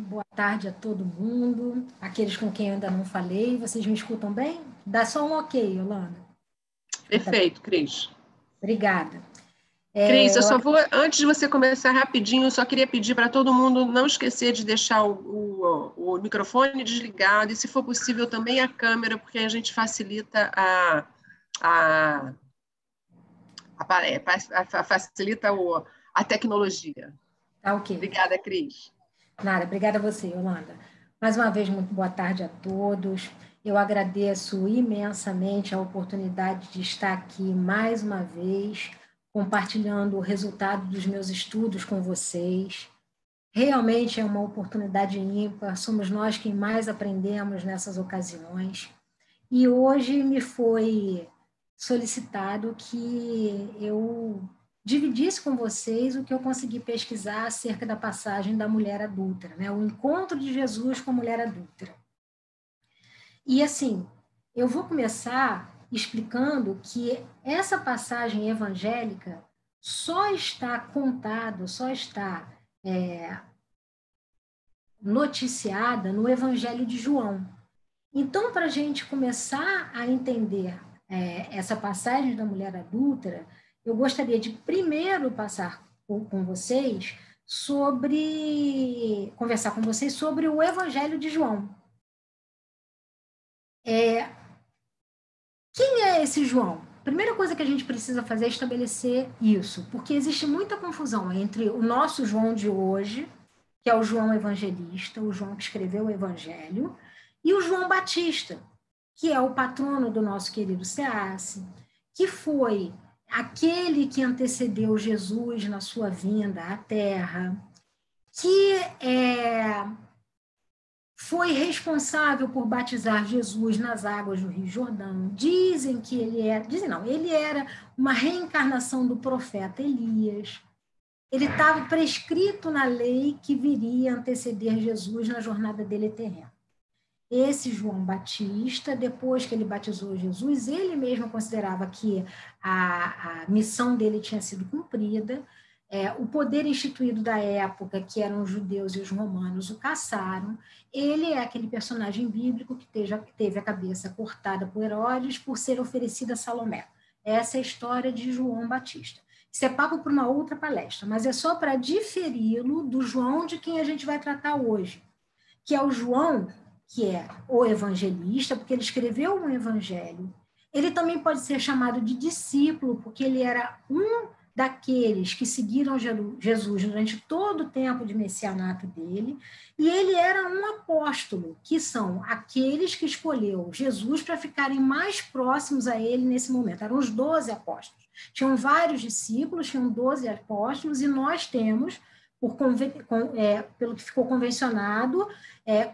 boa tarde a todo mundo, aqueles com quem eu ainda não falei, vocês me escutam bem? Dá só um ok, Yolanda. Perfeito, Cris. Obrigada. Cris, eu só vou, antes de você começar rapidinho, eu só queria pedir para todo mundo não esquecer de deixar o microfone desligado e, se for possível, também a câmera, porque a gente facilita facilita a tecnologia. Tá ok. Obrigada, Cris. Nada, obrigada a você, Yolanda. Mais uma vez, muito boa tarde a todos. Eu agradeço imensamente a oportunidade de estar aqui mais uma vez, compartilhando o resultado dos meus estudos com vocês. Realmente é uma oportunidade ímpar, somos nós quem mais aprendemos nessas ocasiões. E hoje me foi solicitado que eu dividisse com vocês o que eu consegui pesquisar acerca da passagem da mulher adúltera, né? O encontro de Jesus com a mulher adúltera. E assim, eu vou começar explicando que essa passagem evangélica só está contada, só está noticiada no Evangelho de João. Então, para a gente começar a entender essa passagem da mulher adúltera, eu gostaria de primeiro conversar com vocês sobre o Evangelho de João. Quem é esse João? Primeira coisa que a gente precisa fazer é estabelecer isso, porque existe muita confusão entre o nosso João de hoje, que é o João evangelista, o João que escreveu o Evangelho, e o João Batista, que é o patrono do nosso querido SEACE, que foi aquele que antecedeu Jesus na sua vinda à Terra, que foi responsável por batizar Jesus nas águas do Rio Jordão. Dizem que ele era uma reencarnação do profeta Elias. Ele estava prescrito na lei que viria anteceder Jesus na jornada dele terrena. Esse João Batista, depois que ele batizou Jesus, ele mesmo considerava que a missão dele tinha sido cumprida. O poder instituído da época, que eram os judeus e os romanos, o caçaram. Ele é aquele personagem bíblico que teve a cabeça cortada por Herodes por ser oferecida a Salomé. Essa é a história de João Batista. Isso é papo para uma outra palestra, mas é só para diferi-lo do João de quem a gente vai tratar hoje, que é o João, que é o evangelista, porque ele escreveu um evangelho. Ele também pode ser chamado de discípulo, porque ele era um daqueles que seguiram Jesus durante todo o tempo de messianato dele, e ele era um apóstolo, que são aqueles que escolheu Jesus para ficarem mais próximos a ele nesse momento. Eram os 12 apóstolos. Tinham vários discípulos, tinham 12 apóstolos, e nós temos, pelo que ficou convencionado,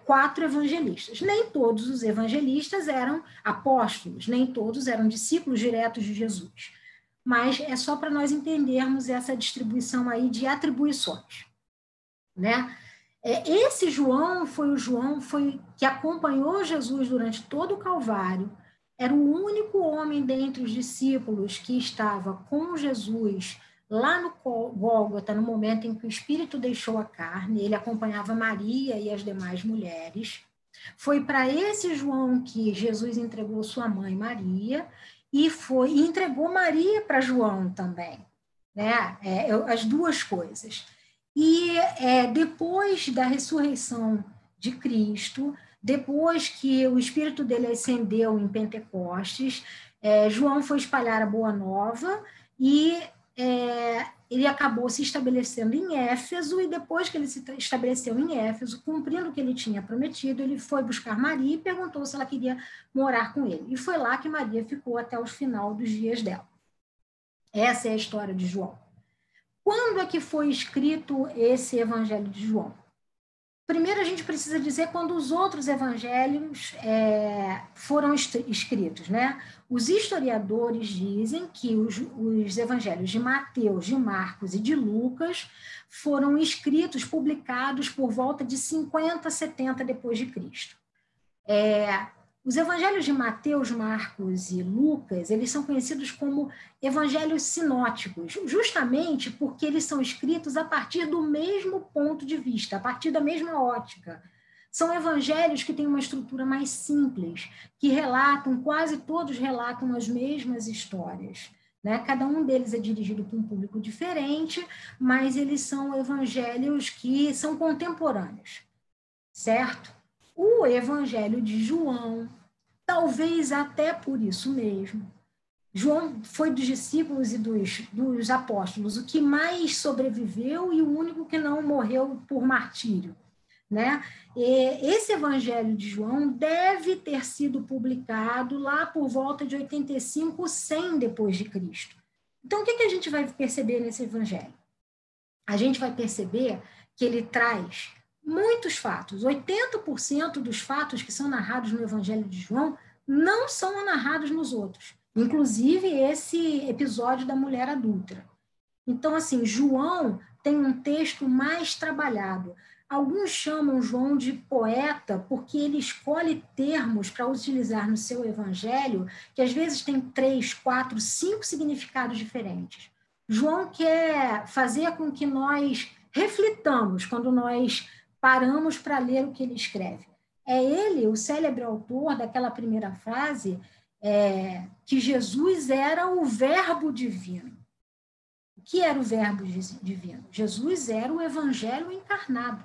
4 evangelistas. Nem todos os evangelistas eram apóstolos, nem todos eram discípulos diretos de Jesus. Mas é só para nós entendermos essa distribuição aí de atribuições, né? Esse João foi o João que acompanhou Jesus durante todo o Calvário, era o único homem dentre os discípulos que estava com Jesus lá no Gólgota, no momento em que o Espírito deixou a carne. Ele acompanhava Maria e as demais mulheres. Foi para esse João que Jesus entregou sua mãe Maria e entregou Maria para João também, né? As duas coisas. E depois da ressurreição de Cristo, depois que o Espírito dele ascendeu em Pentecostes, João foi espalhar a Boa Nova e ele acabou se estabelecendo em Éfeso, e depois que ele se estabeleceu em Éfeso, cumprindo o que ele tinha prometido, ele foi buscar Maria e perguntou se ela queria morar com ele. E foi lá que Maria ficou até o final dos dias dela. Essa é a história de João. Quando é que foi escrito esse Evangelho de João? Primeiro, a gente precisa dizer quando os outros evangelhos foram escritos, né? Os historiadores dizem que os evangelhos de Mateus, de Marcos e de Lucas foram escritos, publicados por volta de 50, 70 depois de Cristo. Os evangelhos de Mateus, Marcos e Lucas, eles são conhecidos como evangelhos sinóticos, justamente porque eles são escritos a partir do mesmo ponto de vista, a partir da mesma ótica. São evangelhos que têm uma estrutura mais simples, que relatam, quase todos relatam as mesmas histórias, né? Cada um deles é dirigido para um público diferente, mas eles são evangelhos que são contemporâneos, certo? O Evangelho de João, talvez até por isso mesmo, João foi dos discípulos e dos apóstolos o que mais sobreviveu e o único que não morreu por martírio, né? E esse Evangelho de João deve ter sido publicado lá por volta de 85, 100 depois de Cristo. Então, o que a gente vai perceber nesse Evangelho? A gente vai perceber que ele traz muitos fatos. 80% dos fatos que são narrados no Evangelho de João não são narrados nos outros, inclusive esse episódio da mulher adúltera. Então, assim, João tem um texto mais trabalhado. Alguns chamam João de poeta porque ele escolhe termos para utilizar no seu evangelho que às vezes tem 3, 4, 5 significados diferentes. João quer fazer com que nós reflitamos quando nós paramos para ler o que ele escreve. É ele, o célebre autor daquela primeira frase, que Jesus era o verbo divino. O que era o verbo divino? Jesus era o evangelho encarnado.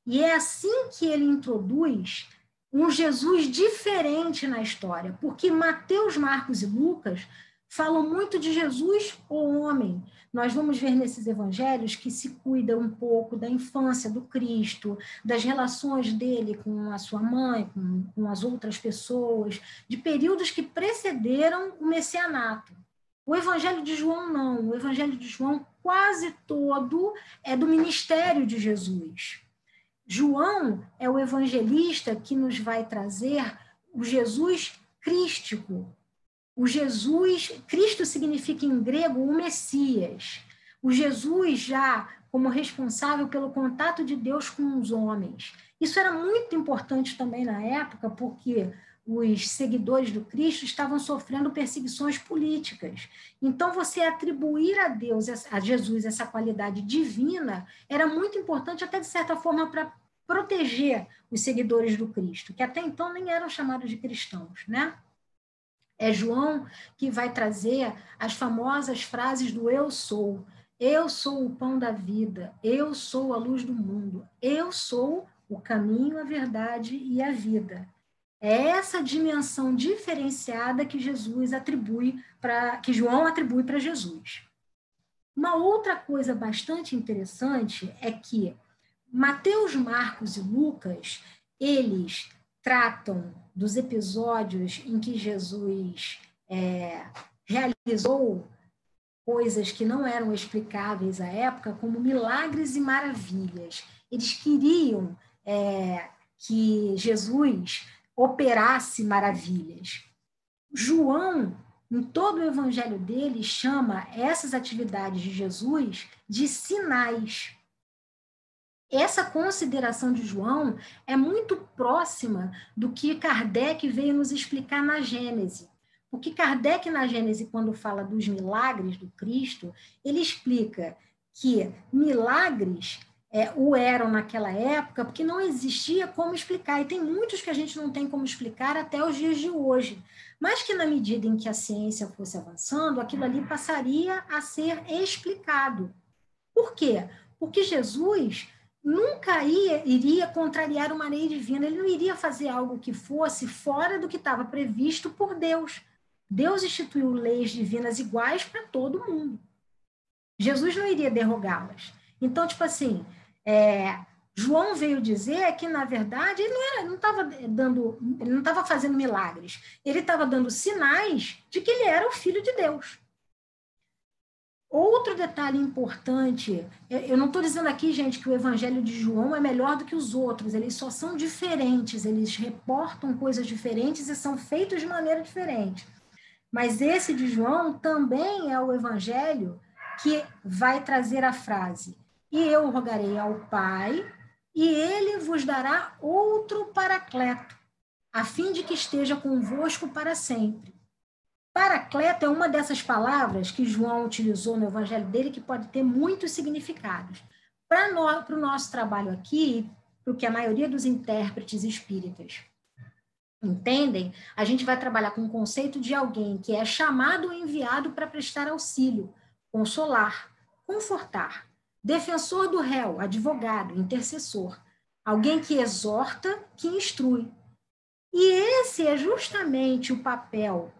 E é assim que ele introduz um Jesus diferente na história, porque Mateus, Marcos e Lucas falam muito de Jesus, o homem. Nós vamos ver nesses evangelhos que se cuida um pouco da infância do Cristo, das relações dele com a sua mãe, com as outras pessoas, de períodos que precederam o messianato. O Evangelho de João não. O Evangelho de João quase todo é do ministério de Jesus. João é o evangelista que nos vai trazer o Jesus crístico. O Jesus, Cristo significa em grego o Messias. O Jesus já como responsável pelo contato de Deus com os homens. Isso era muito importante também na época, porque os seguidores do Cristo estavam sofrendo perseguições políticas. Então, você atribuir a Deus, a Jesus, essa qualidade divina, era muito importante, até de certa forma, para proteger os seguidores do Cristo, que até então nem eram chamados de cristãos, né? É João que vai trazer as famosas frases do eu sou o pão da vida, eu sou a luz do mundo, eu sou o caminho, a verdade e a vida. É essa dimensão diferenciada que que João atribui para Jesus. Uma outra coisa bastante interessante é que Mateus, Marcos e Lucas, eles tratam dos episódios em que Jesus realizou coisas que não eram explicáveis à época como milagres e maravilhas. Eles queriam que Jesus operasse maravilhas. João, em todo o evangelho dele, chama essas atividades de Jesus de sinais. Essa consideração de João é muito próxima do que Kardec veio nos explicar na Gênese. Porque Kardec, na Gênese, quando fala dos milagres do Cristo, ele explica que milagres o eram naquela época, porque não existia como explicar. E tem muitos que a gente não tem como explicar até os dias de hoje. Mas que, na medida em que a ciência fosse avançando, aquilo ali passaria a ser explicado. Por quê? Porque Jesus nunca iria contrariar uma lei divina, ele não iria fazer algo que fosse fora do que estava previsto por Deus. Deus instituiu leis divinas iguais para todo mundo. Jesus não iria derrogá-las. Então, tipo assim, João veio dizer que, na verdade, ele não estava fazendo milagres, ele estava dando sinais de que ele era o Filho de Deus. Outro detalhe importante, eu não estou dizendo aqui, gente, que o Evangelho de João é melhor do que os outros, eles só são diferentes, eles reportam coisas diferentes e são feitos de maneira diferente. Mas esse de João também é o Evangelho que vai trazer a frase: e eu rogarei ao Pai, e ele vos dará outro paracleto. a fim de que esteja convosco para sempre. Paracleto é uma dessas palavras que João utilizou no evangelho dele, que pode ter muitos significados. Para o nosso trabalho aqui, para o que a maioria dos intérpretes espíritas entendem, a gente vai trabalhar com o conceito de alguém que é chamado ou enviado para prestar auxílio, consolar, confortar, defensor do réu, advogado, intercessor, alguém que exorta, que instrui. E esse é justamente o papel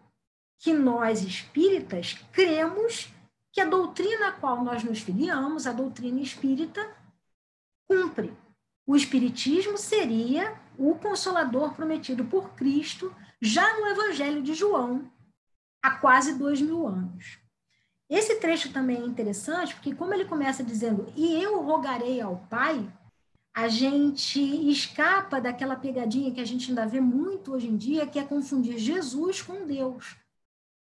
que nós espíritas cremos que a doutrina a qual nós nos filiamos, a doutrina espírita, cumpre. O espiritismo seria o consolador prometido por Cristo já no Evangelho de João, há quase 2000 anos. Esse trecho também é interessante, porque como ele começa dizendo, e eu rogarei ao Pai, a gente escapa daquela pegadinha que a gente ainda vê muito hoje em dia, que é confundir Jesus com Deus.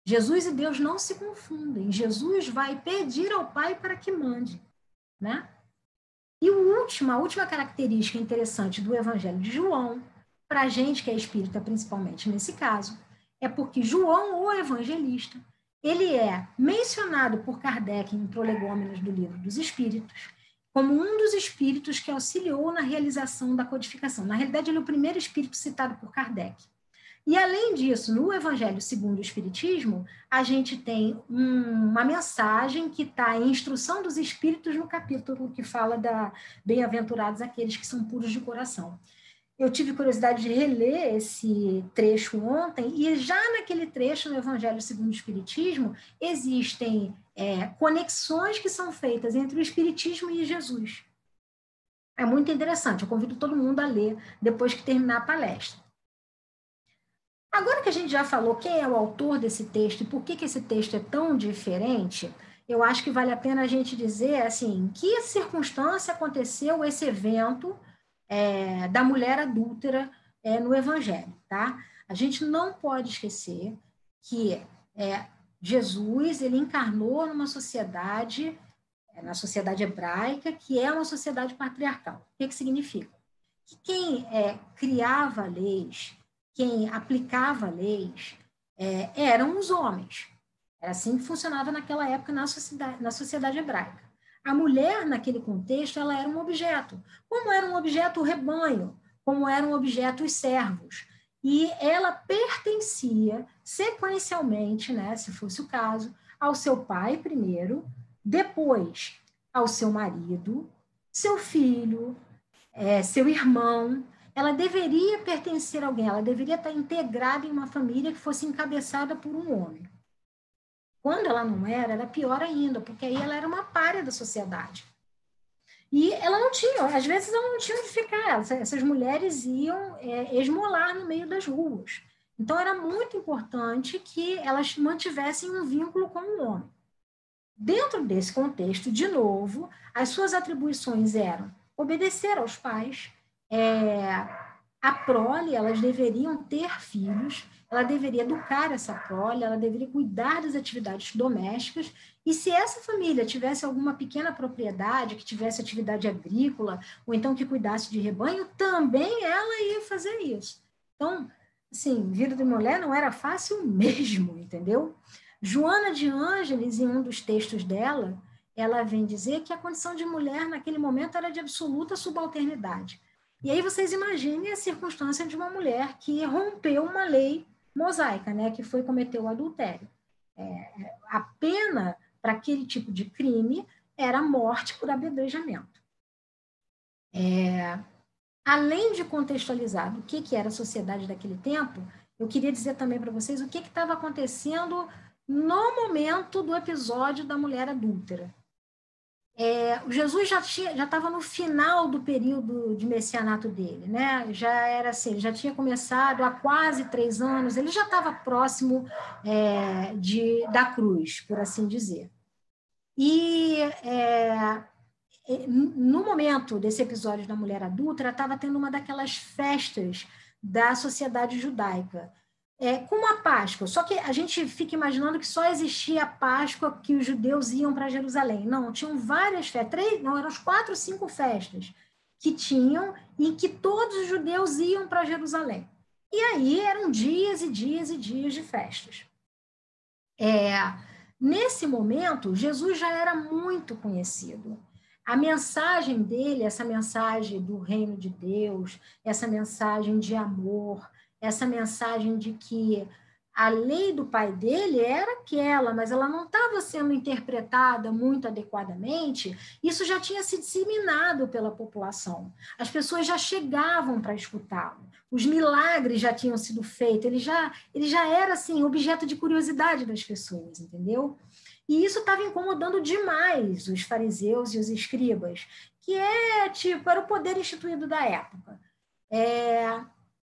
Jesus e Deus não se confundem. Jesus vai pedir ao Pai para que mande, né? E a última característica interessante do Evangelho de João, para a gente que é espírita, principalmente nesse caso, é porque João, o evangelista, ele é mencionado por Kardec em Prolegômenos do Livro dos Espíritos, como um dos espíritos que auxiliou na realização da codificação. Na realidade, ele é o primeiro espírito citado por Kardec. E, além disso, no Evangelho segundo o Espiritismo, a gente tem uma mensagem que está em Instrução dos Espíritos, no capítulo que fala da bem-aventurados aqueles que são puros de coração. Eu tive curiosidade de reler esse trecho ontem, e já naquele trecho, no Evangelho segundo o Espiritismo, existem conexões que são feitas entre o Espiritismo e Jesus. É muito interessante, eu convido todo mundo a ler depois que terminar a palestra. Agora que a gente já falou quem é o autor desse texto e por que esse texto é tão diferente, eu acho que vale a pena a gente dizer, assim, em que circunstância aconteceu esse evento da mulher adúltera no Evangelho, tá? A gente não pode esquecer que Jesus, ele encarnou numa sociedade, na sociedade hebraica, que é uma sociedade patriarcal. O que significa? Que quem criava leis, quem aplicava leis, eram os homens. Era assim que funcionava naquela época na sociedade hebraica. A mulher, naquele contexto, ela era um objeto. Como era um objeto o rebanho, como era um objeto os servos. E ela pertencia sequencialmente, né, se fosse o caso, ao seu pai primeiro, depois ao seu marido, seu filho, seu irmão. Ela deveria pertencer a alguém, ela deveria estar integrada em uma família que fosse encabeçada por um homem. Quando ela não era pior ainda, porque aí ela era uma pária da sociedade. E ela não tinha, às vezes ela não tinha onde ficar, essas mulheres iam esmolar no meio das ruas. Então era muito importante que elas mantivessem um vínculo com o homem. Dentro desse contexto, de novo, as suas atribuições eram obedecer aos pais, a prole, elas deveriam ter filhos, ela deveria educar essa prole, ela deveria cuidar das atividades domésticas, e se essa família tivesse alguma pequena propriedade, que tivesse atividade agrícola, ou então que cuidasse de rebanho, também ela ia fazer isso. Então, assim, vida de mulher não era fácil mesmo, entendeu? Joana de Ângeles, em um dos textos dela, ela vem dizer que a condição de mulher naquele momento era de absoluta subalternidade. E aí vocês imaginem a circunstância de uma mulher que rompeu uma lei mosaica, né, que foi cometer o adultério. A pena para aquele tipo de crime era morte por apedrejamento. Além de contextualizar o que era a sociedade daquele tempo, eu queria dizer também para vocês o que estava acontecendo no momento do episódio da mulher adúltera. O Jesus já estava no final do período de messianato dele, né? Já era assim, já tinha começado há quase 3 anos, ele já estava próximo da cruz, por assim dizer. E no momento desse episódio da mulher adúltera, estava tendo uma daquelas festas da sociedade judaica, como a Páscoa, só que a gente fica imaginando que só existia a Páscoa que os judeus iam para Jerusalém. Não, tinham várias festas, eram as 4 ou 5 festas que tinham, em que todos os judeus iam para Jerusalém. E aí eram dias e dias e dias de festas. Nesse momento, Jesus já era muito conhecido. A mensagem dele, essa mensagem do reino de Deus, essa mensagem de amor, essa mensagem de que a lei do pai dele era aquela, mas ela não estava sendo interpretada muito adequadamente, isso já tinha se disseminado pela população. As pessoas já chegavam para escutá-lo. Os milagres já tinham sido feitos, ele já era assim, objeto de curiosidade das pessoas, entendeu? E isso estava incomodando demais os fariseus e os escribas, que era o poder instituído da época.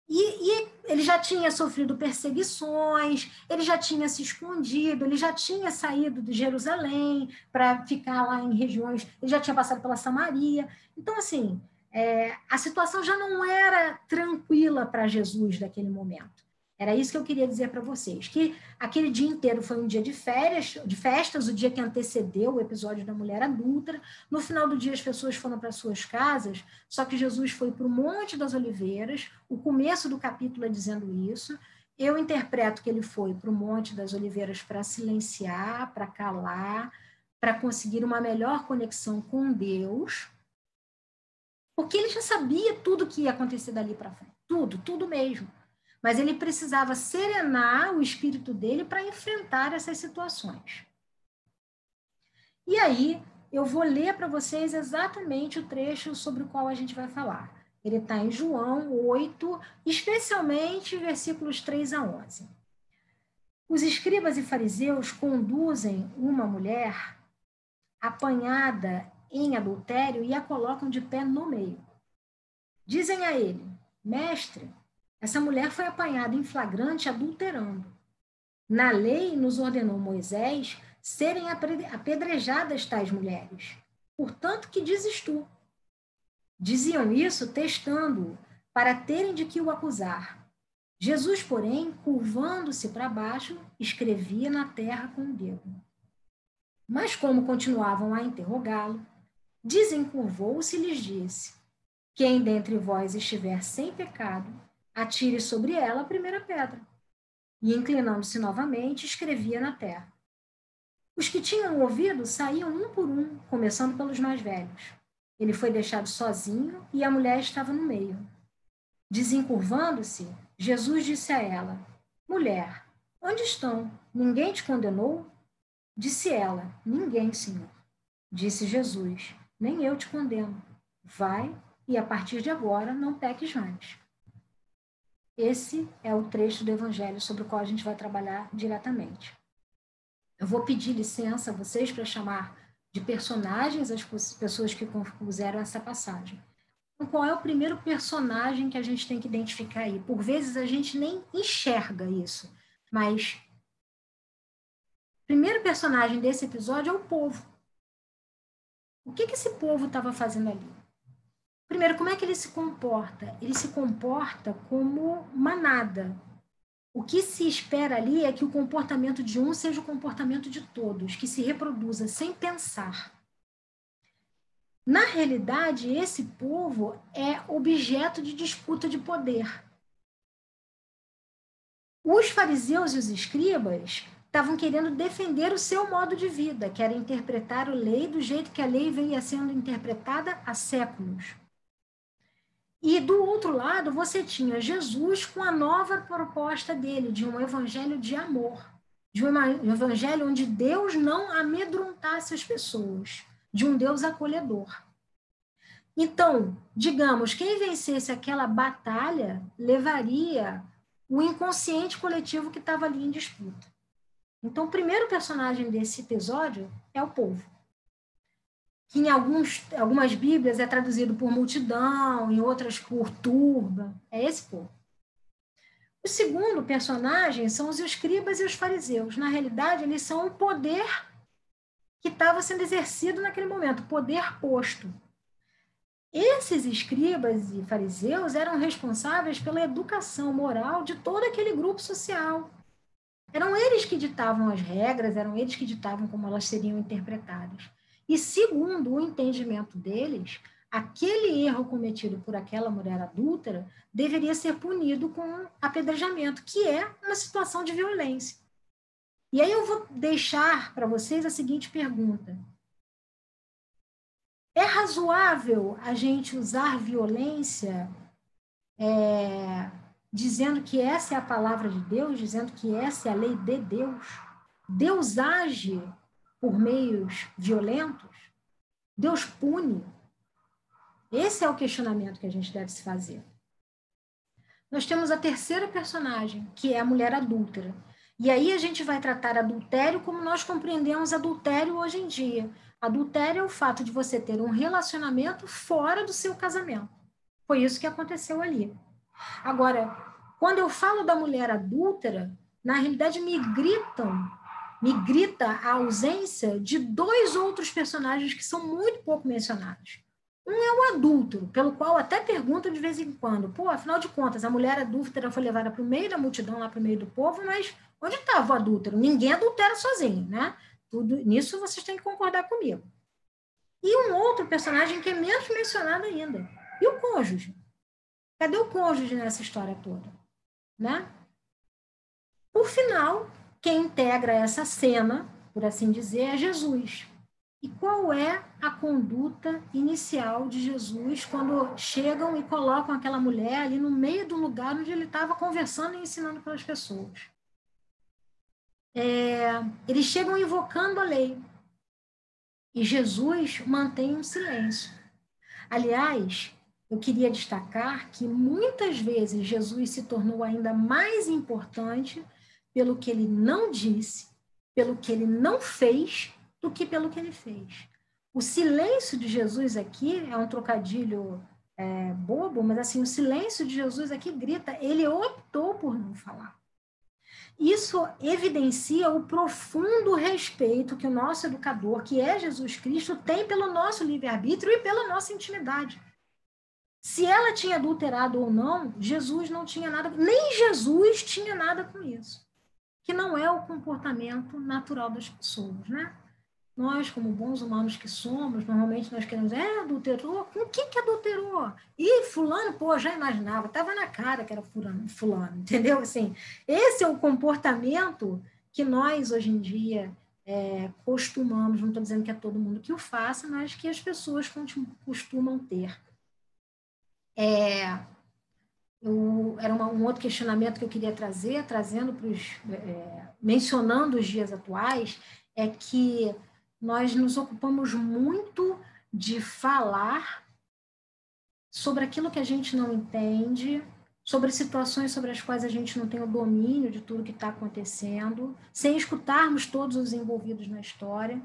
E ele já tinha sofrido perseguições, ele já tinha se escondido, ele já tinha saído de Jerusalém para ficar lá em regiões, ele já tinha passado pela Samaria. Então, assim, a situação já não era tranquila para Jesus naquele momento. Era isso que eu queria dizer para vocês, que aquele dia inteiro foi um dia de festas, o dia que antecedeu o episódio da mulher adúltera. No final do dia, as pessoas foram para suas casas, só que Jesus foi para o Monte das Oliveiras. O começo do capítulo é dizendo isso. Eu interpreto que ele foi para o Monte das Oliveiras para silenciar, para calar, para conseguir uma melhor conexão com Deus, porque ele já sabia tudo que ia acontecer dali para frente. Tudo mesmo. Mas ele precisava serenar o espírito dele para enfrentar essas situações. E aí, eu vou ler para vocês exatamente o trecho sobre o qual a gente vai falar. Ele está em João 8, especialmente versículos 3 a 11. Os escribas e fariseus conduzem uma mulher apanhada em adultério e a colocam de pé no meio. Dizem a ele: mestre, essa mulher foi apanhada em flagrante adulterando. Na lei nos ordenou Moisés serem apedrejadas tais mulheres. Portanto, que dizes tu? Diziam isso testando-o, para terem de que o acusar. Jesus, porém, curvando-se para baixo, escrevia na terra com o dedo. Mas como continuavam a interrogá-lo, desencurvou-se e lhes disse: quem dentre vós estiver sem pecado, atire sobre ela a primeira pedra. E, inclinando-se novamente, escrevia na terra. Os que tinham ouvido saíam um por um, começando pelos mais velhos. Ele foi deixado sozinho e a mulher estava no meio. Desencurvando-se, Jesus disse a ela: mulher, onde estão? Ninguém te condenou? Disse ela: ninguém, Senhor. Disse Jesus: nem eu te condeno. Vai e, a partir de agora, não peques mais. Esse é o trecho do Evangelho sobre o qual a gente vai trabalhar diretamente. Eu vou pedir licença a vocês para chamar de personagens as pessoas que compuseram essa passagem. Então, qual é o primeiro personagem que a gente tem que identificar aí? Por vezes a gente nem enxerga isso, mas o primeiro personagem desse episódio é o povo. O que esse povo estava fazendo ali? Primeiro, como é que ele se comporta? Ele se comporta como manada. O que se espera ali é que o comportamento de um seja o comportamento de todos, que se reproduza sem pensar. Na realidade, esse povo é objeto de disputa de poder. Os fariseus e os escribas estavam querendo defender o seu modo de vida, que era interpretar a lei do jeito que a lei vinha sendo interpretada há séculos. E do outro lado, você tinha Jesus com a nova proposta dele, de um evangelho de amor, de um evangelho onde Deus não amedrontasse as pessoas, de um Deus acolhedor. Então, digamos, quem vencesse aquela batalha levaria o inconsciente coletivo que estava ali em disputa. Então, o primeiro personagem desse episódio é o povo, que em algumas Bíblias é traduzido por multidão, em outras por turba. É esse povo. O segundo personagem são os escribas e os fariseus. Na realidade, eles são o poder que estava sendo exercido naquele momento, o poder posto. Esses escribas e fariseus eram responsáveis pela educação moral de todo aquele grupo social. Eram eles que ditavam as regras, eram eles que ditavam como elas seriam interpretadas. E segundo o entendimento deles, aquele erro cometido por aquela mulher adúltera deveria ser punido com apedrejamento, que é uma situação de violência. E aí eu vou deixar para vocês a seguinte pergunta. É razoável a gente usar violência dizendo que essa é a palavra de Deus, dizendo que essa é a lei de Deus? Deus age por meios violentos? Deus pune? Esse é o questionamento que a gente deve se fazer. Nós temos a terceira personagem, que é a mulher adúltera. E aí a gente vai tratar adultério como nós compreendemos adultério hoje em dia. Adultério é o fato de você ter um relacionamento fora do seu casamento. Foi isso que aconteceu ali. Agora, quando eu falo da mulher adúltera, na realidade me grita a ausência de dois outros personagens que são muito pouco mencionados. Um é o adúltero, pelo qual até perguntam de vez em quando, afinal de contas, a mulher adúltera foi levada para o meio da multidão, lá para o meio do povo, mas onde estava o adúltero? Ninguém adultera sozinho, né? Nisso vocês têm que concordar comigo. E um outro personagem que é menos mencionado ainda. E o cônjuge? Cadê o cônjuge nessa história toda? Né? Por final, quem integra essa cena, por assim dizer, é Jesus. E qual é a conduta inicial de Jesus quando chegam e colocam aquela mulher ali no meio do lugar onde ele estava conversando e ensinando para as pessoas? Eles chegam invocando a lei. E Jesus mantém um silêncio. Aliás, eu queria destacar que muitas vezes Jesus se tornou ainda mais importante pelo que ele não disse, pelo que ele não fez, do que pelo que ele fez. O silêncio de Jesus aqui é um trocadilho bobo, mas assim, o silêncio de Jesus aqui grita, ele optou por não falar. Isso evidencia o profundo respeito que o nosso educador, que é Jesus Cristo, tem pelo nosso livre-arbítrio e pela nossa intimidade. Se ela tinha adulterado ou não, Jesus não tinha nada, nem Jesus tinha nada com isso. Que não é o comportamento natural das pessoas, né? Nós, como bons humanos que somos, normalmente nós queremos, adulterou? Com o que adulterou? E fulano, já imaginava, estava na cara que era fulano, entendeu? Assim, esse é o comportamento que nós, hoje em dia, costumamos, não estou dizendo que é todo mundo que o faça, mas que as pessoas costumam ter. Era um outro questionamento que eu queria trazer, mencionando os dias atuais, é que nós nos ocupamos muito de falar sobre aquilo que a gente não entende, sobre situações sobre as quais a gente não tem o domínio de tudo que está acontecendo, sem escutarmos todos os envolvidos na história.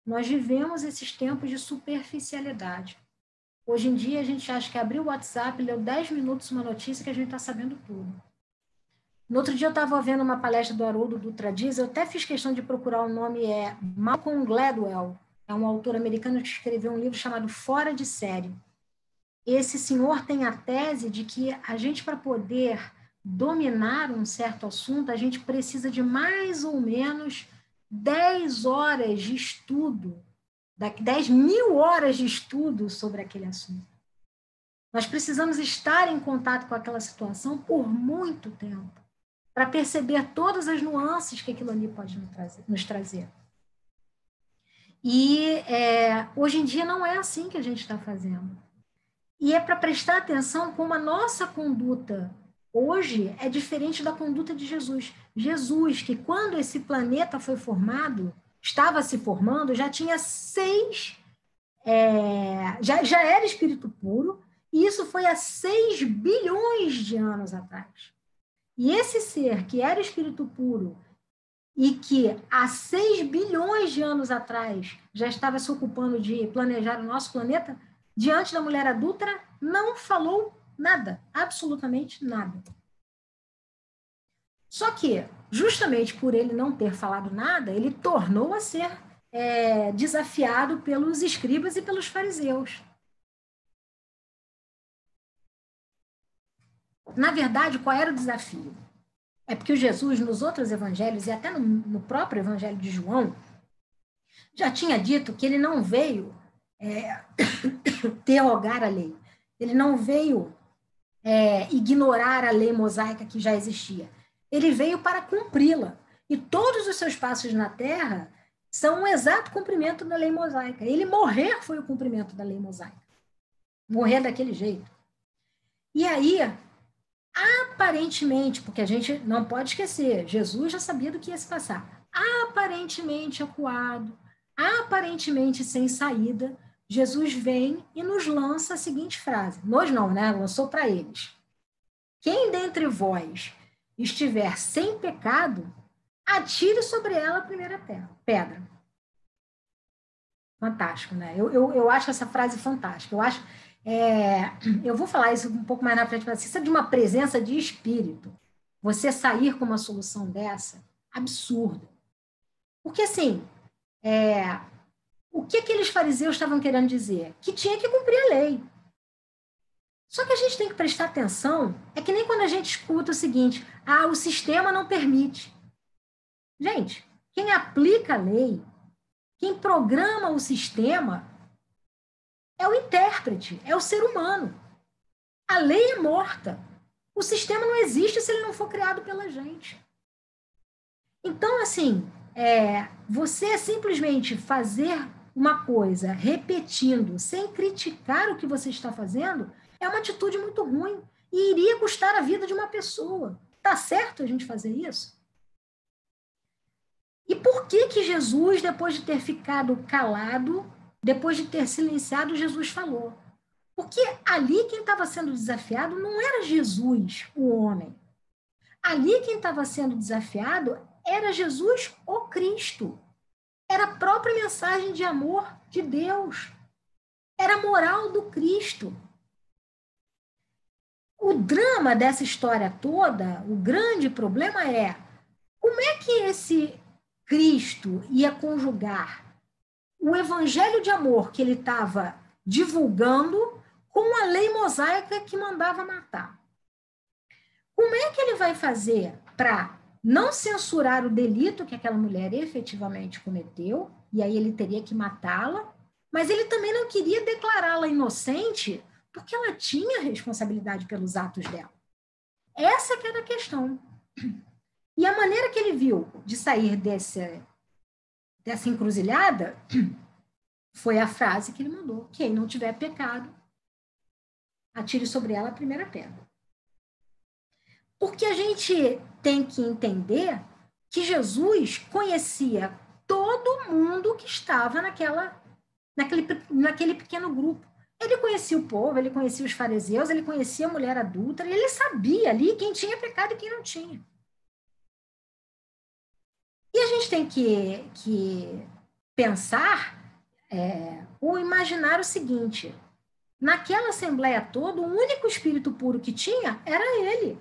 Nós vivemos esses tempos de superficialidade. Hoje em dia, a gente acha que abriu o WhatsApp, leu 10 minutos uma notícia que a gente está sabendo tudo. No outro dia, eu estava vendo uma palestra do Haroldo Dutra Dias, eu até fiz questão de procurar o nome, Malcolm Gladwell, é um autor americano que escreveu um livro chamado Fora de Série. Esse senhor tem a tese de que a gente, para poder dominar um certo assunto, a gente precisa de mais ou menos 10 horas de estudo, 10.000 horas de estudo sobre aquele assunto. Nós precisamos estar em contato com aquela situação por muito tempo, para perceber todas as nuances que aquilo ali pode nos trazer. E hoje em dia não é assim que a gente está fazendo. E é para prestar atenção como a nossa conduta hoje é diferente da conduta de Jesus. Jesus, que quando esse planeta foi formado, estava se formando, já tinha já era espírito puro, e isso foi há 6 bilhões de anos atrás. E esse ser que era espírito puro e que há 6 bilhões de anos atrás já estava se ocupando de planejar o nosso planeta, diante da mulher adúltera, não falou nada, absolutamente nada. Só que, justamente por ele não ter falado nada, ele tornou a ser desafiado pelos escribas e pelos fariseus. Na verdade, qual era o desafio? É porque o Jesus, nos outros evangelhos, e até no próprio evangelho de João, já tinha dito que ele não veio derrogar a lei. Ele não veio ignorar a lei mosaica que já existia. Ele veio para cumpri-la. E todos os seus passos na Terra são um exato cumprimento da lei mosaica. Ele morrer foi o cumprimento da lei mosaica. Morrer daquele jeito. E aí, aparentemente, porque a gente não pode esquecer, Jesus já sabia do que ia se passar. Aparentemente acuado, aparentemente sem saída, Jesus vem e nos lança a seguinte frase. Nós não, né? Lançou para eles. Quem dentre vós estiver sem pecado, atire sobre ela a primeira pedra. Fantástico, né? Eu acho essa frase fantástica. Eu vou falar isso um pouco mais na frente, mas isso é de uma presença de espírito. Você sair com uma solução dessa, absurda. Porque, assim, o que aqueles fariseus estavam querendo dizer? Que tinha que cumprir a lei. Só que a gente tem que prestar atenção, é que nem quando a gente escuta o seguinte, o sistema não permite. Gente, quem aplica a lei, quem programa o sistema, é o intérprete, é o ser humano. A lei é morta. O sistema não existe se ele não for criado pela gente. Então, assim, você simplesmente fazer uma coisa repetindo, sem criticar o que você está fazendo, é uma atitude muito ruim e iria custar a vida de uma pessoa. Tá certo a gente fazer isso? E por que Jesus, depois de ter ficado calado, depois de ter silenciado, Jesus falou? Porque ali quem estava sendo desafiado não era Jesus, o homem. Ali quem estava sendo desafiado era Jesus, o Cristo. Era a própria mensagem de amor de Deus. Era a moral do Cristo. O drama dessa história toda, o grande problema é como é que esse Cristo ia conjugar o evangelho de amor que ele estava divulgando com a lei mosaica que mandava matar. Como é que ele vai fazer para não censurar o delito que aquela mulher efetivamente cometeu, e aí ele teria que matá-la, mas ele também não queria declará-la inocente porque ela tinha responsabilidade pelos atos dela. Essa que era a questão. E a maneira que ele viu de sair dessa encruzilhada foi a frase que ele mandou: quem não tiver pecado, atire sobre ela a primeira pedra. Porque a gente tem que entender que Jesus conhecia todo mundo que estava naquele pequeno grupo. Ele conhecia o povo, ele conhecia os fariseus, ele conhecia a mulher adúltera, e ele sabia ali quem tinha pecado e quem não tinha. E a gente tem que pensar ou imaginar o seguinte: naquela assembleia toda, o único espírito puro que tinha era ele.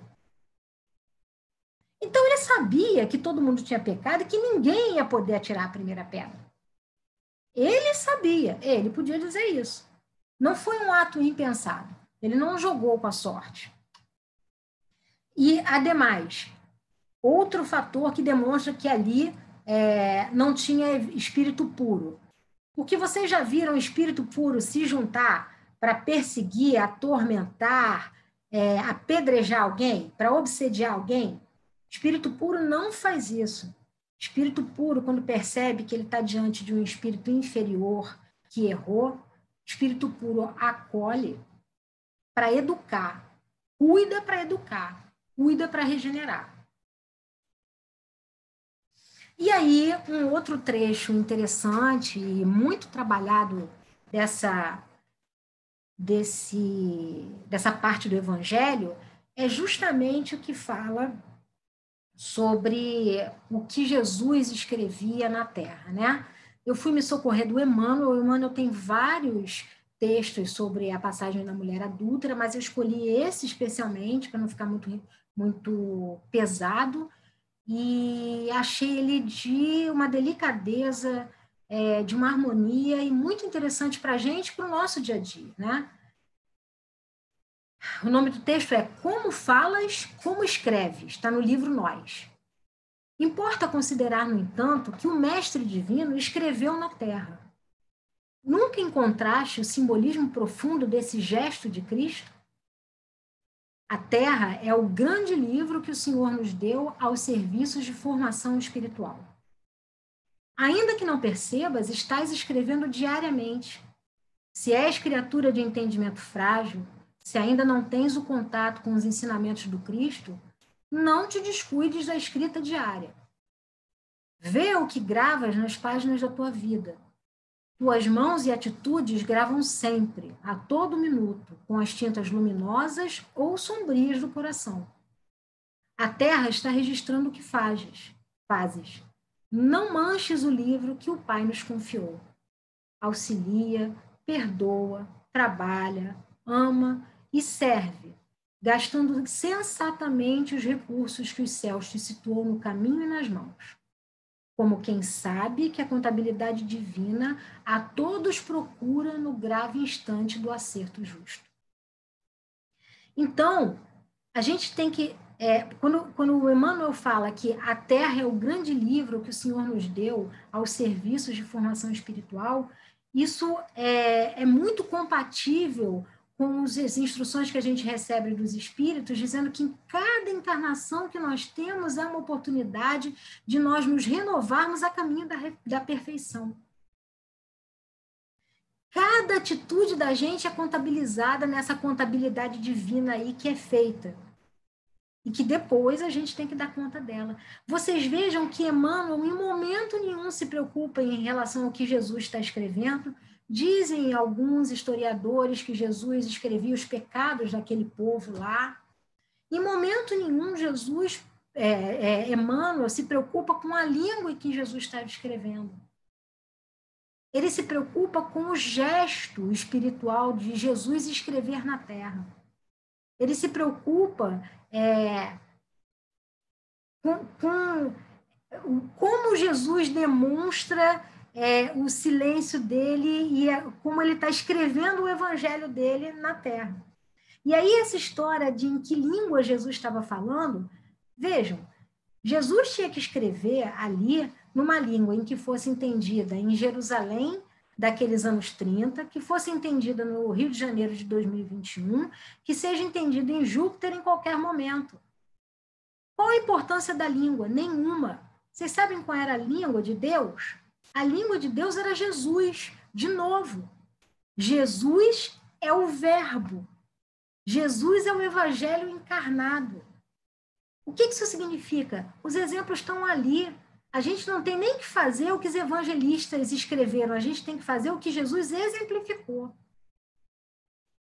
Então ele sabia que todo mundo tinha pecado e que ninguém ia poder atirar a primeira pedra. Ele sabia, ele podia dizer isso. Não foi um ato impensado. Ele não jogou com a sorte. E, ademais, outro fator que demonstra que ali não tinha espírito puro. Porque vocês já viram espírito puro se juntar para perseguir, atormentar, apedrejar alguém, para obsediar alguém? Espírito puro não faz isso. Espírito puro, quando percebe que ele está diante de um espírito inferior que errou, espírito puro acolhe para educar, cuida para educar, cuida para regenerar. E aí, um outro trecho interessante e muito trabalhado dessa parte do Evangelho é justamente o que fala sobre o que Jesus escrevia na Terra, né? Eu fui me socorrer do Emmanuel. O Emmanuel tem vários textos sobre a passagem da mulher adúltera, mas eu escolhi esse especialmente para não ficar muito pesado, e achei ele de uma delicadeza, de uma harmonia e muito interessante para a gente, para o nosso dia a dia, né? O nome do texto é Como Falas, Como Escreves, está no livro Nós. Importa considerar, no entanto, que o Mestre Divino escreveu na Terra. nunca encontraste o simbolismo profundo desse gesto de Cristo? A Terra é o grande livro que o Senhor nos deu aos serviços de formação espiritual. Ainda que não percebas, estás escrevendo diariamente. Se és criatura de entendimento frágil, se ainda não tens o contato com os ensinamentos do Cristo, não te descuides da escrita diária. Vê o que gravas nas páginas da tua vida. Tuas mãos e atitudes gravam sempre, a todo minuto, com as tintas luminosas ou sombrias do coração. A terra está registrando o que fazes. Não manches o livro que o Pai nos confiou. Auxilia, perdoa, trabalha, ama e serve, gastando sensatamente os recursos que os céus te situou no caminho e nas mãos. Como quem sabe que a contabilidade divina a todos procura no grave instante do acerto justo. Então, a gente tem que, quando o Emmanuel fala que a Terra é o grande livro que o Senhor nos deu aos serviços de formação espiritual, isso é muito compatível com as instruções que a gente recebe dos espíritos, dizendo que em cada encarnação que nós temos é uma oportunidade de nós nos renovarmos a caminho da perfeição. Cada atitude da gente é contabilizada nessa contabilidade divina aí que é feita. E que depois a gente tem que dar conta dela. Vocês vejam que Emmanuel em momento nenhum se preocupa em relação ao que Jesus está escrevendo. Dizem alguns historiadores que Jesus escrevia os pecados daquele povo lá. Em momento nenhum, Emmanuel se preocupa com a língua em que Jesus está escrevendo. Ele se preocupa com o gesto espiritual de Jesus escrever na terra. Ele se preocupa com como Jesus demonstra o silêncio dele e como ele está escrevendo o evangelho dele na terra. E aí essa história de em que língua Jesus estava falando, vejam, Jesus tinha que escrever ali numa língua em que fosse entendida em Jerusalém daqueles anos 30, que fosse entendida no Rio de Janeiro de 2021, que seja entendida em Júpiter em qualquer momento. Qual a importância da língua? Nenhuma. Vocês sabem qual era a língua de Deus? A língua de Deus era Jesus, de novo. Jesus é o Verbo. Jesus é o Evangelho encarnado. O que isso significa? Os exemplos estão ali. A gente não tem nem que fazer o que os evangelistas escreveram, a gente tem que fazer o que Jesus exemplificou.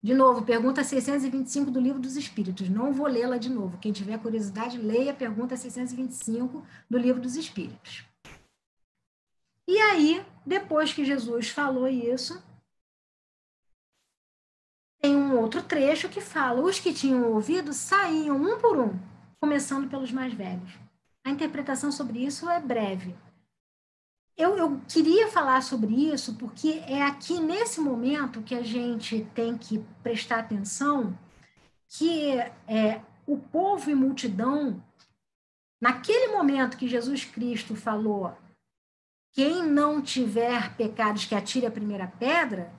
De novo, pergunta 625 do Livro dos Espíritos. Não vou lê-la de novo. Quem tiver curiosidade, leia a pergunta 625 do Livro dos Espíritos. E aí, depois que Jesus falou isso, tem um outro trecho que fala: os que tinham ouvido saíam um por um, começando pelos mais velhos. A interpretação sobre isso é breve. Eu queria falar sobre isso porque é aqui nesse momento que a gente tem que prestar atenção que o povo e multidão, naquele momento que Jesus Cristo falou, quem não tiver pecados que atire a primeira pedra,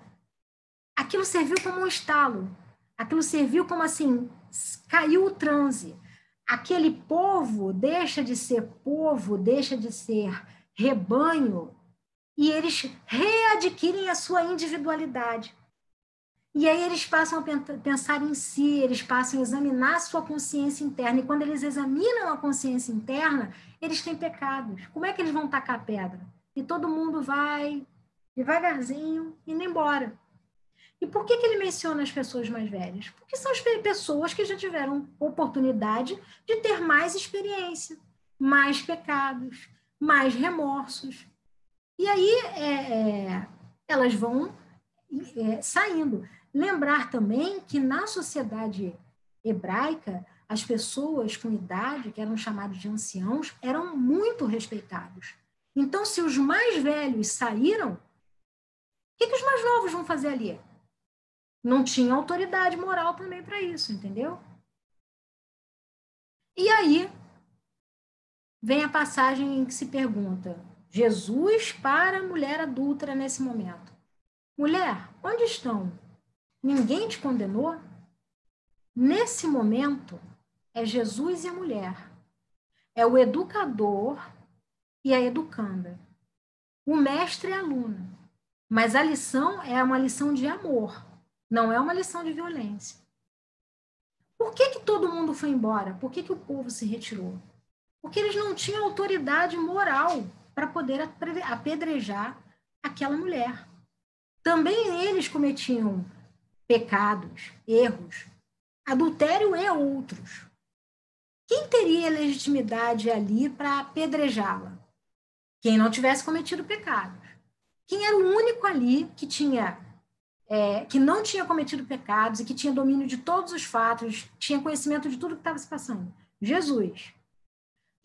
aquilo serviu como um estalo, aquilo serviu como assim, caiu o transe. Aquele povo deixa de ser povo, deixa de ser rebanho, e eles readquirem a sua individualidade. E aí eles passam a pensar em si, eles passam a examinar a sua consciência interna, e quando eles examinam a consciência interna, eles têm pecados. Como é que eles vão tacar a pedra? E todo mundo vai devagarzinho indo embora. E por que ele menciona as pessoas mais velhas? Porque são as pessoas que já tiveram oportunidade de ter mais experiência, mais pecados, mais remorsos. E aí elas vão saindo. Lembrar também que na sociedade hebraica, as pessoas com idade, que eram chamados de anciãos, eram muito respeitados. Então, se os mais velhos saíram, o que os mais novos vão fazer ali? Não tinha autoridade moral também para isso, entendeu? E aí vem a passagem em que se pergunta: Jesus para a mulher adúltera nesse momento. mulher, onde estão? Ninguém te condenou? Nesse momento, é Jesus e a mulher. É o educador e a educanda. O mestre e a aluna. Mas a lição é uma lição de amor, não é uma lição de violência. Por que todo mundo foi embora? Por que o povo se retirou? Porque eles não tinham autoridade moral para poder apedrejar aquela mulher. Também eles cometiam pecados, erros, adultério e outros. Quem teria legitimidade ali para apedrejá-la? Quem não tivesse cometido pecados. Quem era o único ali que que não tinha cometido pecados e que tinha domínio de todos os fatos, tinha conhecimento de tudo que estava se passando? Jesus.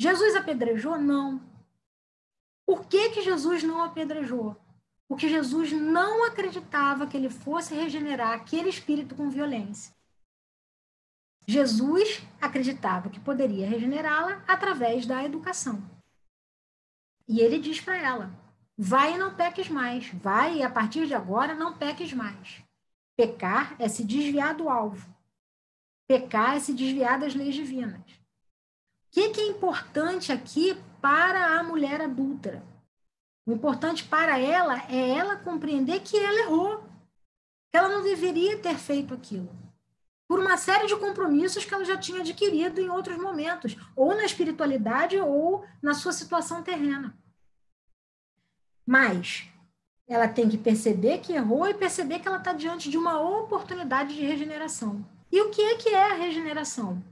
Jesus apedrejou? Não. Por que Jesus não apedrejou? Porque Jesus não acreditava que ele fosse regenerar aquele espírito com violência. Jesus acreditava que poderia regenerá-la através da educação. E ele diz para ela: vai e não peques mais. Vai e a partir de agora não peques mais. Pecar é se desviar do alvo. Pecar é se desviar das leis divinas. O que é importante aqui para a mulher adúltera? O importante para ela é ela compreender que ela errou, que ela não deveria ter feito aquilo, por uma série de compromissos que ela já tinha adquirido em outros momentos, ou na espiritualidade ou na sua situação terrena. Mas ela tem que perceber que errou e perceber que ela está diante de uma oportunidade de regeneração. E o que é a regeneração?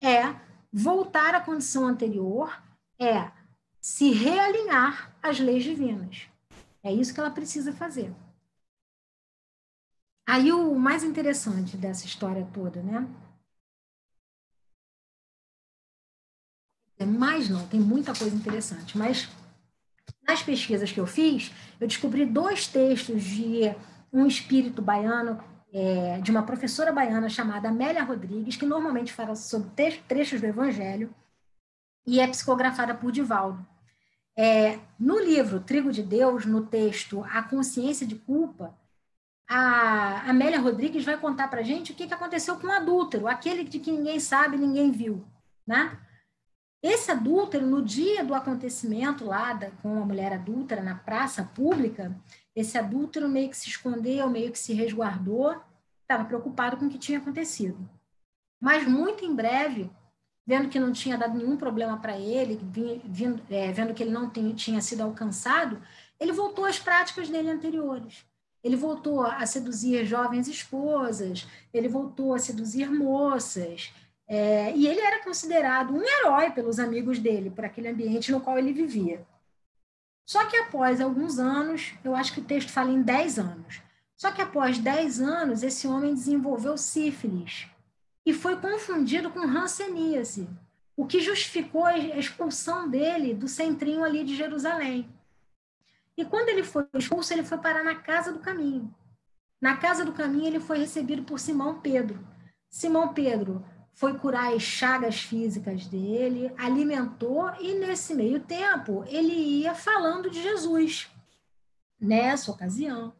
É voltar à condição anterior, é se realinhar às leis divinas. É isso que ela precisa fazer. Aí o mais interessante dessa história toda, né? Mais não, tem muita coisa interessante, mas nas pesquisas que eu fiz, eu descobri 2 textos de um espírito baiano, de uma professora baiana chamada Amélia Rodrigues, que normalmente fala sobre trechos do Evangelho, e é psicografada por Divaldo. No livro Trigo de Deus, no texto A Consciência de Culpa, a Amélia Rodrigues vai contar para a gente o que aconteceu com o adúltero, aquele de que ninguém sabe, ninguém viu, né? Esse adúltero, no dia do acontecimento lá com a mulher adúltera na praça pública, esse adúltero meio que se escondeu, meio que se resguardou, estava preocupado com o que tinha acontecido. Mas muito em breve, vendo que não tinha dado nenhum problema para ele, vendo que ele não tinha sido alcançado, ele voltou às práticas dele anteriores. Ele voltou a seduzir jovens esposas, ele voltou a seduzir moças, e ele era considerado um herói pelos amigos dele, por aquele ambiente no qual ele vivia. Só que após alguns anos, eu acho que o texto fala em 10 anos, só que após 10 anos, esse homem desenvolveu sífilis e foi confundido com hanseníase, o que justificou a expulsão dele do centrinho ali de Jerusalém. E quando ele foi expulso, ele foi parar na Casa do Caminho. Na Casa do Caminho, ele foi recebido por Simão Pedro. Simão Pedro foi curar as chagas físicas dele, alimentou, e nesse meio tempo, ele ia falando de Jesus. Nessa ocasião,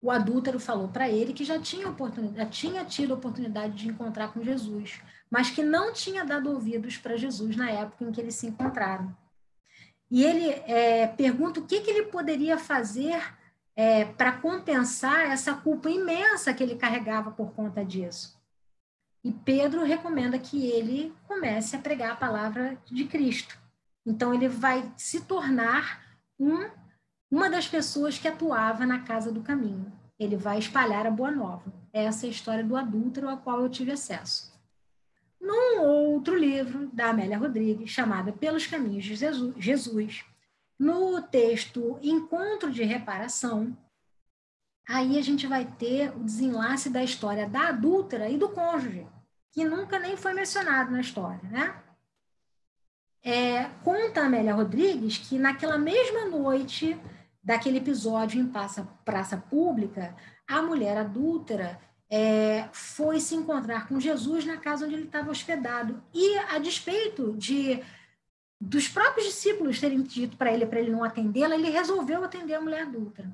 o adúltero falou para ele que já tinha tido a oportunidade de encontrar com Jesus, mas que não tinha dado ouvidos para Jesus na época em que eles se encontraram. E ele pergunta o que ele poderia fazer para compensar essa culpa imensa que ele carregava por conta disso. E Pedro recomenda que ele comece a pregar a palavra de Cristo. Então, ele vai se tornar uma das pessoas que atuava na Casa do Caminho. Ele vai espalhar a boa nova. Essa é a história do adúltero a qual eu tive acesso. Num outro livro da Amélia Rodrigues, chamada Pelos Caminhos de Jesus, no texto Encontro de Reparação, aí a gente vai ter o desenlace da história da adúltera e do cônjuge, que nunca nem foi mencionado na história, né? Conta a Amélia Rodrigues que naquela mesma noite daquele episódio em praça pública, a mulher adúltera foi se encontrar com Jesus na casa onde ele estava hospedado. E, a despeito dos próprios discípulos terem dito para ele não atendê-la, ele resolveu atender a mulher adúltera.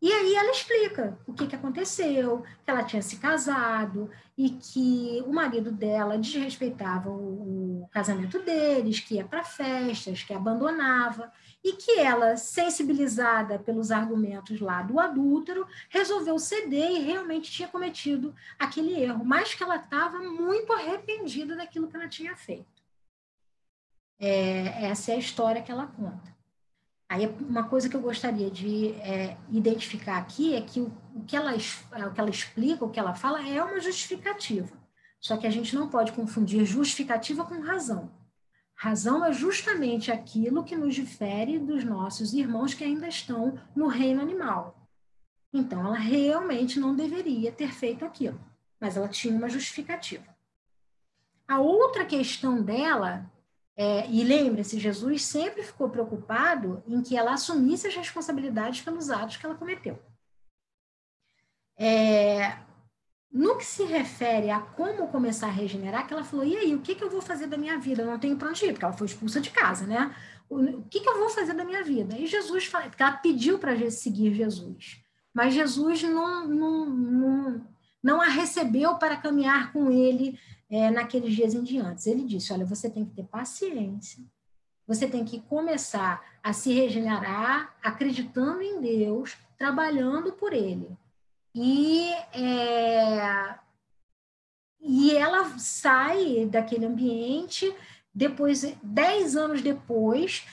E aí ela explica o que aconteceu, que ela tinha se casado e que o marido dela desrespeitava o casamento deles, que ia para festas, que abandonava, e que ela, sensibilizada pelos argumentos lá do adúltero, resolveu ceder e realmente tinha cometido aquele erro, mas que ela estava muito arrependida daquilo que ela tinha feito. Essa é a história que ela conta. Aí, uma coisa que eu gostaria de identificar aqui é que o que ela explica, o que ela fala, é uma justificativa. Só que a gente não pode confundir justificativa com razão. Razão é justamente aquilo que nos difere dos nossos irmãos que ainda estão no reino animal. Então, ela realmente não deveria ter feito aquilo, mas ela tinha uma justificativa. A outra questão dela... e lembre-se, Jesus sempre ficou preocupado em que ela assumisse as responsabilidades pelos atos que ela cometeu. No que se refere a como começar a regenerar, que ela falou, e aí, o que eu vou fazer da minha vida? Eu não tenho para onde ir, porque ela foi expulsa de casa, né? O que eu vou fazer da minha vida? E Jesus, porque ela pediu para seguir Jesus, mas Jesus não a recebeu para caminhar com ele naqueles dias em diante. Ele disse, olha, você tem que ter paciência, você tem que começar a se regenerar acreditando em Deus, trabalhando por ele. E ela sai daquele ambiente, depois, 10 anos depois,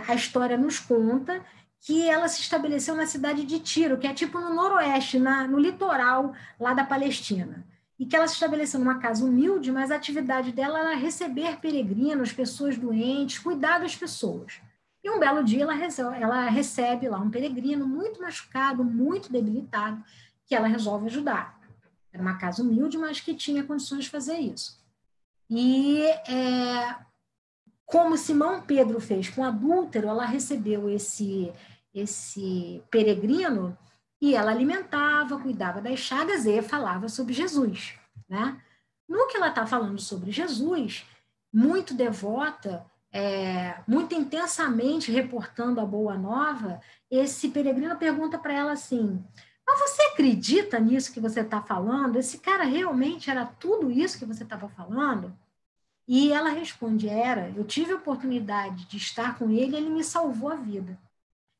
a história nos conta que ela se estabeleceu na cidade de Tiro, que é tipo no noroeste, no litoral lá da Palestina. E que ela se estabeleceu numa casa humilde, mas a atividade dela era receber peregrinos, pessoas doentes, cuidar das pessoas. E um belo dia ela recebe lá um peregrino muito machucado, muito debilitado, que ela resolve ajudar. Era uma casa humilde, mas que tinha condições de fazer isso. E como Simão Pedro fez com o adúltero, ela recebeu esse peregrino e ela alimentava, cuidava das chagas e falava sobre Jesus, né? No que ela está falando sobre Jesus, muito devota, muito intensamente reportando a boa nova, esse peregrino pergunta para ela assim, mas você acredita nisso que você está falando? Esse cara realmente era tudo isso que você estava falando? E ela responde, eu tive a oportunidade de estar com ele, ele me salvou a vida.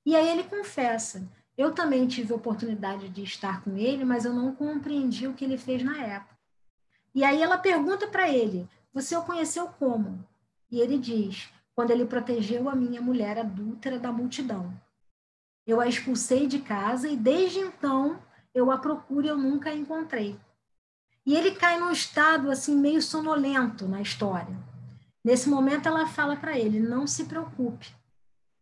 E aí ele confessa, eu também tive a oportunidade de estar com ele, mas eu não compreendi o que ele fez na época. E aí ela pergunta para ele, você o conheceu como? E ele diz, quando ele protegeu a minha mulher adúltera da multidão. Eu a expulsei de casa e desde então eu a procuro e eu nunca a encontrei. E ele cai num estado assim meio sonolento na história. Nesse momento ela fala para ele, não se preocupe,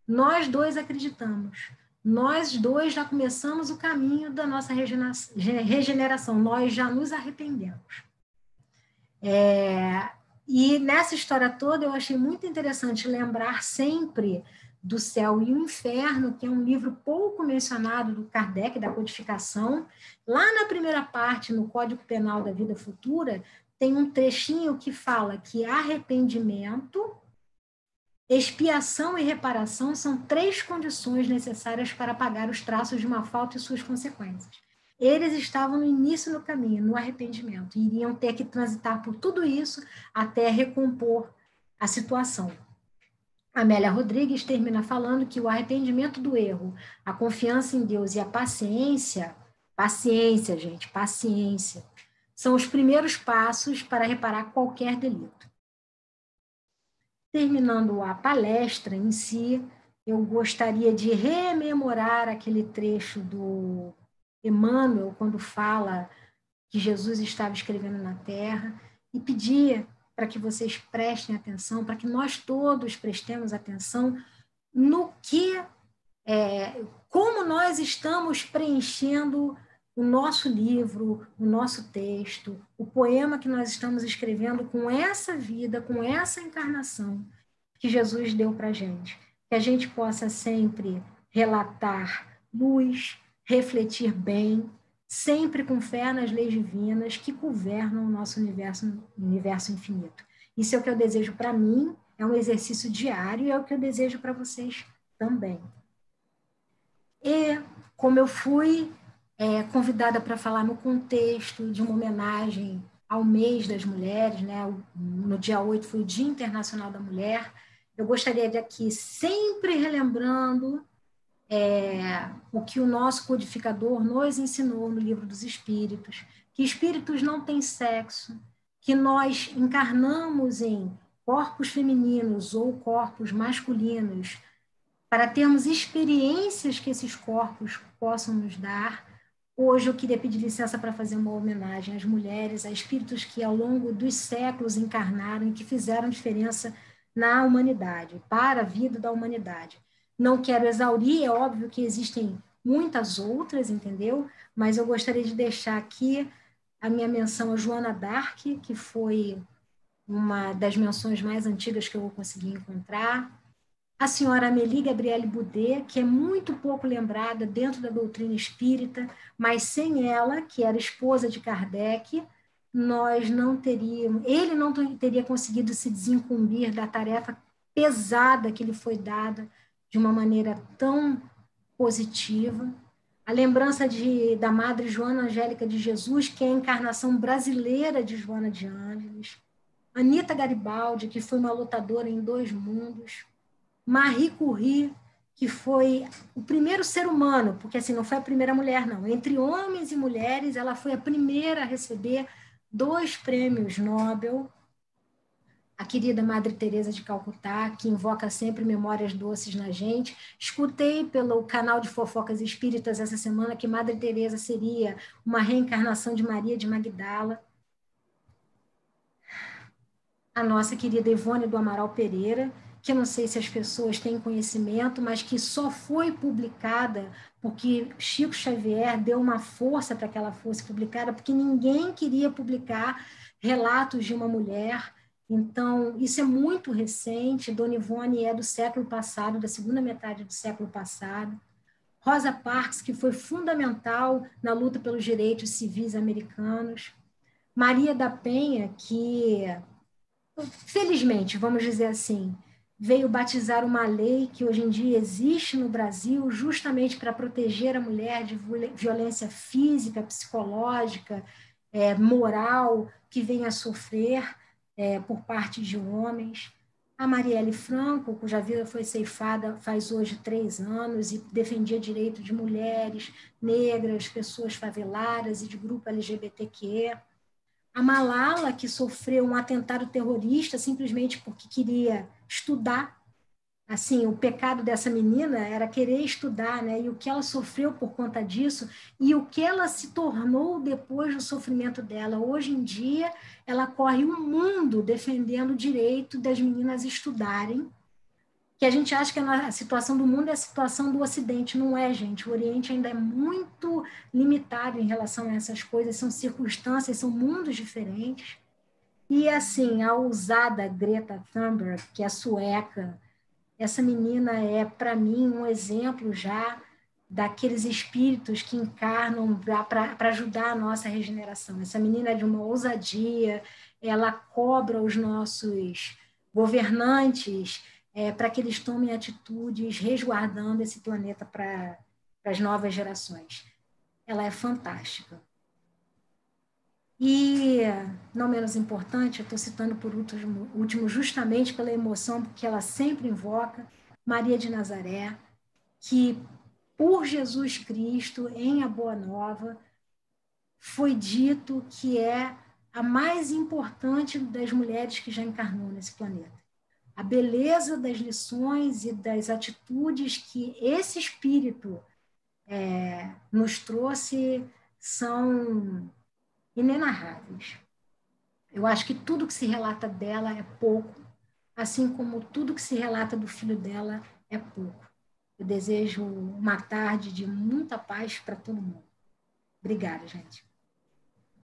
nós dois acreditamos, nós dois já começamos o caminho da nossa regeneração, nós já nos arrependemos. E nessa história toda eu achei muito interessante lembrar sempre do Céu e o Inferno, que é um livro pouco mencionado do Kardec, da codificação. Lá na primeira parte, no Código Penal da Vida Futura, tem um trechinho que fala que arrependimento, expiação e reparação são 3 condições necessárias para pagar os traços de uma falta e suas consequências. Eles estavam no início do caminho, no arrependimento, e iriam ter que transitar por tudo isso até recompor a situação. Amélia Rodrigues termina falando que o arrependimento do erro, a confiança em Deus e a paciência, gente, paciência, são os primeiros passos para reparar qualquer delito. Terminando a palestra em si, eu gostaria de rememorar aquele trecho do Emmanuel, quando fala que Jesus estava escrevendo na terra, e pedir para que vocês prestem atenção, para que nós todos prestemos atenção no que, como nós estamos preenchendo o nosso livro, o nosso texto, o poema que nós estamos escrevendo com essa vida, com essa encarnação que Jesus deu para a gente. Que a gente possa sempre relatar luz, refletir bem, sempre com fé nas leis divinas que governam o nosso universo infinito. Isso é o que eu desejo para mim, é um exercício diário e é o que eu desejo para vocês também. E como eu fui convidada para falar no contexto de uma homenagem ao mês das mulheres, né? No dia 8 foi o Dia Internacional da Mulher, eu gostaria de aqui, sempre relembrando o que o nosso codificador nos ensinou no Livro dos Espíritos, que espíritos não têm sexo, que nós encarnamos em corpos femininos ou corpos masculinos para termos experiências que esses corpos possam nos dar. Hoje eu queria pedir licença para fazer uma homenagem às mulheres, a espíritos que ao longo dos séculos encarnaram e que fizeram diferença na humanidade, para a vida da humanidade. Não quero exaurir, é óbvio que existem muitas outras, entendeu? Mas eu gostaria de deixar aqui a minha menção a Joana d'Arc, que foi uma das menções mais antigas que eu consegui encontrar. A senhora Amélie Gabrielle Boudet, que é muito pouco lembrada dentro da doutrina espírita, mas sem ela, que era esposa de Kardec, ele não teria conseguido se desincumbir da tarefa pesada que lhe foi dada de uma maneira tão positiva. A lembrança da Madre Joana Angélica de Jesus, que é a encarnação brasileira de Joana de Ângeles. Anita Garibaldi, que foi uma lutadora em 2 mundos. Marie Curie, que foi o primeiro ser humano, porque assim, não foi a primeira mulher, não. Entre homens e mulheres, ela foi a primeira a receber 2 prêmios Nobel. A querida Madre Teresa de Calcutá, que invoca sempre memórias doces na gente. Escutei pelo canal de fofocas espíritas essa semana que Madre Teresa seria uma reencarnação de Maria de Magdala. A nossa querida Ivone do Amaral Pereira, que eu não sei se as pessoas têm conhecimento, mas que só foi publicada porque Chico Xavier deu uma força para que ela fosse publicada, porque ninguém queria publicar relatos de uma mulher. Então, isso é muito recente. Dona Ivone é do século passado, da segunda metade do século passado. Rosa Parks, que foi fundamental na luta pelos direitos civis americanos. Maria da Penha, que, felizmente, vamos dizer assim, veio batizar uma lei que hoje em dia existe no Brasil justamente para proteger a mulher de violência física, psicológica, moral, que venha a sofrer por parte de homens. A Marielle Franco, cuja vida foi ceifada faz hoje 3 anos e defendia direitos de mulheres, negras, pessoas faveladas e de grupo LGBTQ. A Malala, que sofreu um atentado terrorista simplesmente porque queria estudar. Assim, o pecado dessa menina era querer estudar, né? E o que ela sofreu por conta disso e o que ela se tornou depois do sofrimento dela. Hoje em dia, ela corre o mundo defendendo o direito das meninas estudarem, que a gente acha que a situação do mundo é a situação do Ocidente. Não é, gente. O Oriente ainda é muito limitado em relação a essas coisas, são circunstâncias, são mundos diferentes. E, assim, a ousada Greta Thunberg, que é sueca, essa menina é, para mim, um exemplo já daqueles espíritos que encarnam para ajudar a nossa regeneração. Essa menina é de uma ousadia, ela cobra os nossos governantes para que eles tomem atitudes resguardando esse planeta para as novas gerações. Ela é fantástica. E, não menos importante, eu estou citando por último justamente pela emoção que ela sempre invoca, Maria de Nazaré, que por Jesus Cristo, em A Boa Nova, foi dito que é a mais importante das mulheres que já encarnou nesse planeta. A beleza das lições e das atitudes que esse espírito nos trouxe são inenarráveis. Eu acho que tudo que se relata dela é pouco, assim como tudo que se relata do filho dela é pouco. Eu desejo uma tarde de muita paz para todo mundo. Obrigada, gente.